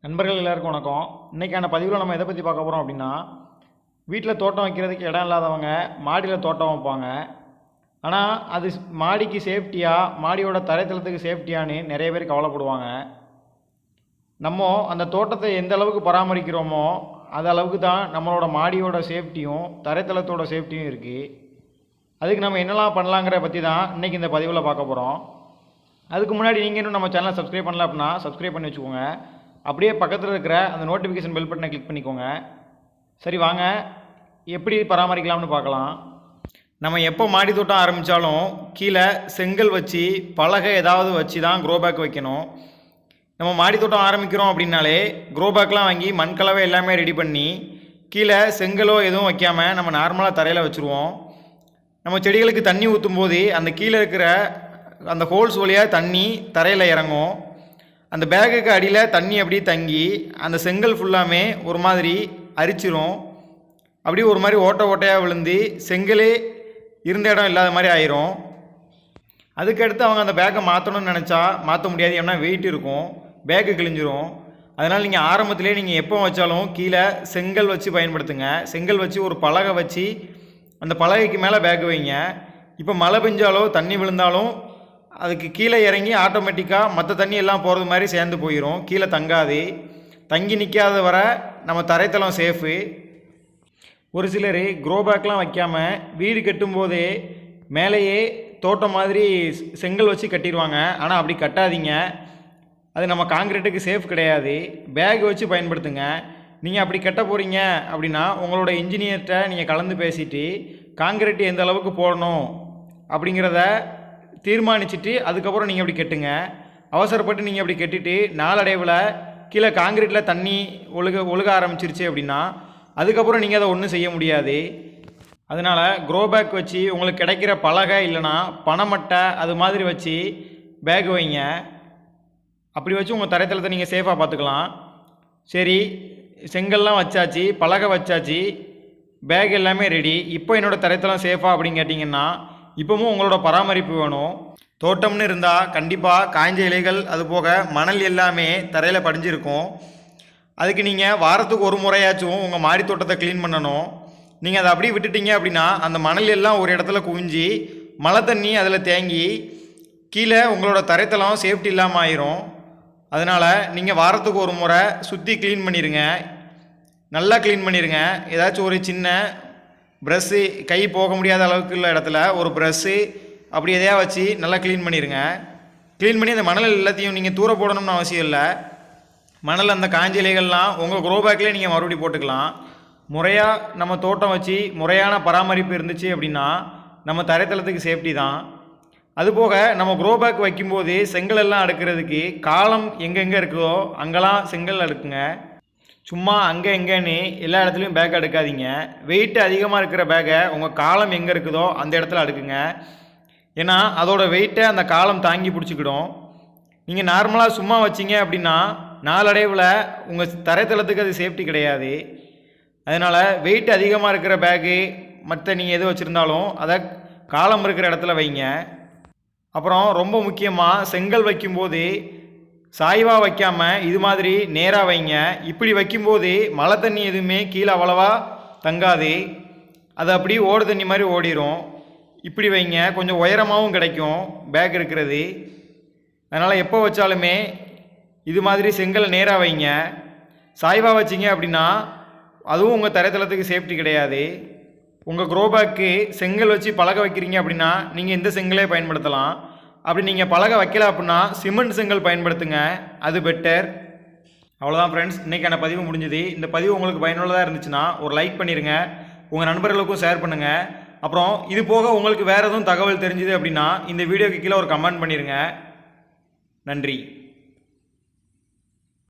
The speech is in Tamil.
நண்பர்கள் எல்லாருக்கும் வணக்கம். இன்றைக்கான பதிவில் நம்ம எதை பற்றி பார்க்க போகிறோம் அப்படின்னா, வீட்டில் தோட்டம் வைக்கிறதுக்கு இடம் இல்லாதவங்க மாடியில் தோட்டம் வைப்பாங்க. ஆனால் அது மாடிக்கு சேஃப்டியாக, மாடியோட தரைத்தளத்துக்கு சேஃப்டியான்னு நிறைய பேர் கவலைப்படுவாங்க. நம்ம அந்த தோட்டத்தை எந்த அளவுக்கு பராமரிக்கிறோமோ அது அளவுக்கு தான் நம்மளோட மாடியோட சேஃப்டியும் தரைத்தளத்தோட சேஃப்டியும் இருக்குது. அதுக்கு நம்ம என்னெல்லாம் பண்ணலாங்கிற பற்றி தான் இன்றைக்கி இந்த பதிவில் பார்க்க போகிறோம். அதுக்கு முன்னாடி நீங்கள் இன்னும் நம்ம சேனலை சப்ஸ்கிரைப் பண்ணல அப்படின்னா சப்ஸ்கிரைப் பண்ணி வச்சுக்கோங்க. அப்படியே பக்கத்தில் இருக்கிற அந்த நோட்டிஃபிகேஷன் பெல் பட்டனை கிளிக் பண்ணிக்கோங்க. சரி, வாங்க எப்படி பராமரிக்கலாம்னு பார்க்கலாம். நம்ம எப்போ மாடி தோட்டம் ஆரம்பித்தாலும் கீழே செங்கல் வச்சு பலகை ஏதாவது வச்சு தான் க்ரோ பேக் வைக்கணும். நம்ம மாடி தோட்டம் ஆரம்பிக்கிறோம் அப்படின்னாலே க்ரோ பேக்லாம் வாங்கி மண்கலவை எல்லாமே ரெடி பண்ணி கீழே செங்கலோ எதுவும் வைக்காமல் நம்ம நார்மலாக தரையில் வச்சுருவோம். நம்ம செடிகளுக்கு தண்ணி ஊற்றும் போது அந்த கீழே இருக்கிற அந்த ஹோல்ஸ் வழியாக தண்ணி தரையில் இறங்கும். அந்த பேக்குக்கு அடியில் தண்ணி அப்படியே தங்கி அந்த செங்கல் ஃபுல்லாமே ஒரு மாதிரி அரிச்சிரும். அப்படியே ஒரு மாதிரி ஓட்டையாக விழுந்து செங்கலே இருந்த இடம் இல்லாத மாதிரி ஆயிரும். அதுக்கடுத்து அவங்க அந்த பேக்கை மாற்றணும்னு நினச்சா மாற்ற முடியாது, ஏன்னா வெயிட் இருக்கும், பேக்கு கிழிஞ்சிரும். அதனால் நீங்கள் ஆரம்பத்திலே நீங்கள் எப்போ வச்சாலும் கீழே செங்கல் வச்சு பயன்படுத்துங்க. செங்கல் வச்சு ஒரு பலகை வச்சு அந்த பலகைக்கு மேலே பேக்கு வைங்க. இப்போ மழை பெஞ்சாலோ தண்ணி விழுந்தாலும் அதுக்கு கீழே இறங்கி ஆட்டோமேட்டிக்காக மற்ற தண்ணி எல்லாம் போகிறது மாதிரி சேர்ந்து போயிடும், கீழே தங்காது. தங்கி நிற்காத வர நம்ம தரைத்தளம் சேஃபு. ஒரு சிலர் க்ரோ பேக்லாம் வைக்காமல் வீடு கட்டும்போதே மேலேயே தோட்டம் மாதிரி செங்கல் வச்சு கட்டிடுவாங்க. ஆனால் அப்படி கட்டாதீங்க, அது நம்ம காங்கிரீட்டுக்கு சேஃப் கிடையாது. பேக் வச்சு பயன்படுத்துங்க. நீங்கள் அப்படி கட்ட போகிறீங்க அப்படின்னா உங்களோட இன்ஜினியர்கிட்ட நீங்கள் கலந்து பேசிட்டு காங்கிரீட் எந்த அளவுக்கு போடணும் அப்படிங்கிறத தீர்மானிச்சுட்டு அதுக்கப்புறம் நீங்கள் அப்படி கட்டுங்க. அவசரப்பட்டு நீங்கள் அப்படி கட்டிட்டு நாளடைவில் கீழே காங்கிரீட்டில் தண்ணி ஒழுக ஆரம்பிச்சிருச்சு அப்படின்னா அதுக்கப்புறம் நீங்கள் அதை ஒன்றும் செய்ய முடியாது. அதனால் க்ரோ பேக் வச்சு உங்களுக்கு கிடைக்கிற பலகை இல்லைன்னா பனைமட்டை அது மாதிரி வச்சு பேக் வைங்க. அப்படி வச்சு உங்கள் தரைத்தளத்தை நீங்கள் சேஃபாக பார்த்துக்கலாம். சரி, செங்கல்லாம் வச்சாச்சு, பலகை வச்சாச்சு, பேக் எல்லாமே ரெடி. இப்போ என்னோடய தரைத்தளம் சேஃபாக அப்படின்னு கேட்டிங்கன்னா இப்போவும் உங்களோட பராமரிப்பு வேணும். தோட்டம்னு இருந்தால் கண்டிப்பாக காய்ஞ்ச இலைகள் அது போக மணல் எல்லாமே தரையில் படிஞ்சிருக்கும். அதுக்கு நீங்கள் வாரத்துக்கு ஒரு முறையாச்சும் உங்கள் மாடி தோட்டத்தை க்ளீன் பண்ணணும். நீங்கள் அதை அப்படியே விட்டுட்டீங்க அப்படின்னா அந்த மணல் எல்லாம் ஒரு இடத்துல குவிஞ்சு மழை தண்ணி அதில் தேங்கி கீழே உங்களோட தரைத்தளம் சேஃப்டி இல்லாமல் ஆயிரும். அதனால் நீங்கள் வாரத்துக்கு ஒரு முறை சுற்றி க்ளீன் பண்ணிடுங்க, நல்லா க்ளீன் பண்ணிடுங்க. ஏதாச்சும் ஒரு சின்ன ப்ரஷ்ஷு, கை போக முடியாத அளவுக்கு உள்ள இடத்துல ஒரு ப்ரஷ்ஷு அப்படி எதையா வச்சு நல்லா க்ளீன் பண்ணிடுங்க. க்ளீன் பண்ணி அந்த மணல் எல்லாத்தையும் நீங்கள் தூர போடணும்னு அவசியம் இல்லை. மணல் அந்த காஞ்ச இலைகள்லாம் உங்கள் க்ரோ பேக்லேயே நீங்கள் மறுபடியும் போட்டுக்கலாம். முறையாக நம்ம தோட்டம் வச்சு முறையான பராமரிப்பு இருந்துச்சு அப்படின்னா நம்ம தரைத்தளத்துக்கு சேஃப்டி தான். அதுபோக நம்ம க்ரோ பேக் வைக்கும்போது செங்கல் எல்லாம் அடுக்கிறதுக்கு காலம் எங்கெங்கே இருக்குதோ அங்கெல்லாம் செங்கல் அடுக்குங்க. சும்மா அங்கே எங்கேன்னு எல்லா இடத்துலையும் பேக் அடுக்காதீங்க. வெயிட் அதிகமாக இருக்கிற பேக்கை உங்கள் காலம் எங்கே இருக்குதோ அந்த இடத்துல அடுக்குங்க. ஏன்னா அதோட வெயிட்டை அந்த காலம் தாங்கி பிடிச்சிக்கிடும். நீங்கள் நார்மலாக சும்மா வச்சிங்க அப்படின்னா நாளடைவில் உங்கள் தரைத்தளத்துக்கு அது சேஃப்டி கிடையாது. அதனால் வெயிட் அதிகமாக இருக்கிற பேக்கு மற்ற நீங்கள் எது வச்சுருந்தாலும் அதை காலம் இருக்கிற இடத்துல வைங்க. அப்புறம் ரொம்ப முக்கியமாக செங்கல் வைக்கும்போது சாய்வாக வைக்காமல் இது மாதிரி நேராக வைங்க. இப்படி வைக்கும்போது மழை தண்ணி எதுவுமே கீழே அவ்வளவா தங்காது, அது அப்படி ஓடு தண்ணி மாதிரி ஓடிடும். இப்படி வைங்க, கொஞ்சம் உயரமாகவும் கிடைக்கும் பேக் இருக்கிறது. அதனால் எப்போ வச்சாலுமே இது மாதிரி செங்கல் நேராக வைங்க. சாய்வாக வச்சிங்க அப்படின்னா அதுவும் உங்கள் தரைத்தளத்துக்கு சேஃப்டி கிடையாது. உங்கள் க்ரோ பேக்கு செங்கல் வச்சு பலகை வைக்கிறீங்க அப்படின்னா நீங்கள் இந்த செங்கலே பயன்படுத்தலாம். அப்படி நீங்கள் பலகை வைக்கல அப்படின்னா சிமெண்ட் செங்கல் பயன்படுத்துங்க, அது பெட்டர். அவ்வளோதான் ஃப்ரெண்ட்ஸ், இன்றைக்கான பதிவு முடிஞ்சுது. இந்த பதிவு உங்களுக்கு பயனுள்ளதாக இருந்துச்சுன்னா ஒரு லைக் பண்ணிடுங்க, உங்கள் நண்பர்களுக்கும் ஷேர் பண்ணுங்கள். அப்புறம் இது போக உங்களுக்கு வேறு எதுவும் தகவல் தெரிஞ்சுது அப்படின்னா இந்த வீடியோக்கு கீழே ஒரு கமெண்ட் பண்ணிடுங்க. நன்றி.